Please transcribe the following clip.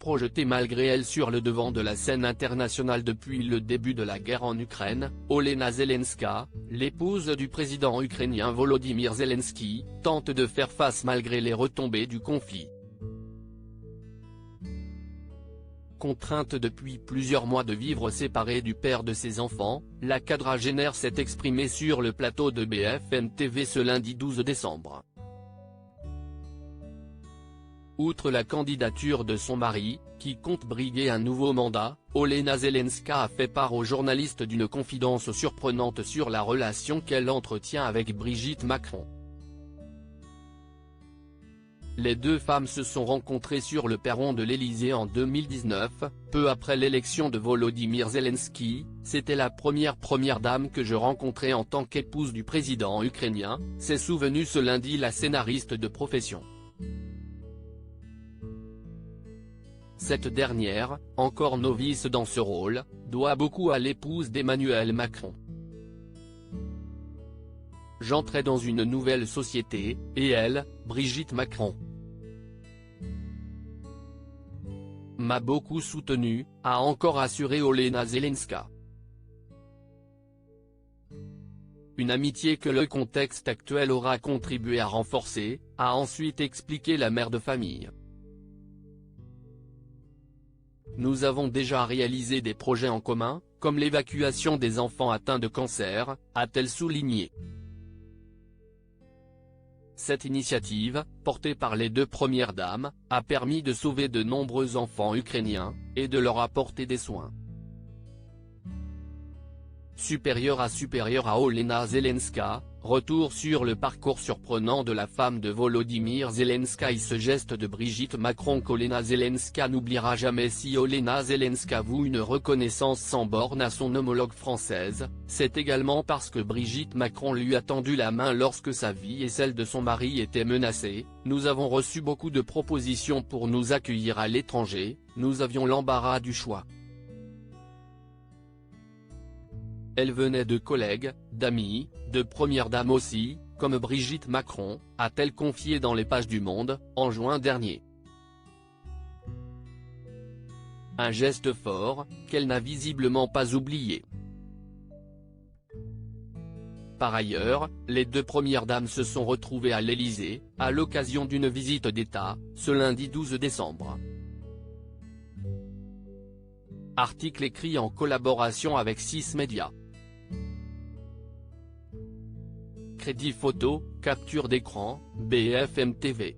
projetée malgré elle sur le devant de la scène internationale depuis le début de la guerre en Ukraine. Olena Zelenska, l'épouse du président ukrainien Volodymyr Zelensky, tente de faire face malgré les retombées du conflit. Contrainte depuis plusieurs mois de vivre séparée du père de ses enfants, la quadragénaire s'est exprimée sur le plateau de BFM TV ce lundi 12 décembre. Outre la candidature de son mari, qui compte briguer un nouveau mandat, Olena Zelenska a fait part aux journalistes d'une confidence surprenante sur la relation qu'elle entretient avec Brigitte Macron. Les deux femmes se sont rencontrées sur le perron de l'Élysée en 2019, peu après l'élection de Volodymyr Zelensky. C'était la première dame que je rencontrais en tant qu'épouse du président ukrainien, s'est souvenue ce lundi la scénariste de profession. Cette dernière, encore novice dans ce rôle, doit beaucoup à l'épouse d'Emmanuel Macron. J'entrais dans une nouvelle société, et elle, Brigitte Macron, m'a beaucoup soutenu, a encore assuré Olena Zelenska. Une amitié que le contexte actuel aura contribué à renforcer, a ensuite expliqué la mère de famille. Nous avons déjà réalisé des projets en commun, comme l'évacuation des enfants atteints de cancer, a-t-elle souligné. Cette initiative, portée par les deux premières dames, a permis de sauver de nombreux enfants ukrainiens, et de leur apporter des soins. Supérieur à Olena Zelenska, retour sur le parcours surprenant de la femme de Volodymyr Zelensky et ce geste de Brigitte Macron qu'Olena Zelenska n'oubliera jamais. Si Olena Zelenska voue une reconnaissance sans borne à son homologue française, c'est également parce que Brigitte Macron lui a tendu la main lorsque sa vie et celle de son mari étaient menacées. Nous avons reçu beaucoup de propositions pour nous accueillir à l'étranger, nous avions l'embarras du choix. Elle venait de collègues, d'amis, de premières dames aussi, comme Brigitte Macron, a-t-elle confié dans les pages du Monde, en juin dernier. Un geste fort, qu'elle n'a visiblement pas oublié. Par ailleurs, les deux premières dames se sont retrouvées à l'Élysée, à l'occasion d'une visite d'État, ce lundi 12 décembre. Article écrit en collaboration avec 6 médias. Crédit photo, capture d'écran, BFM TV.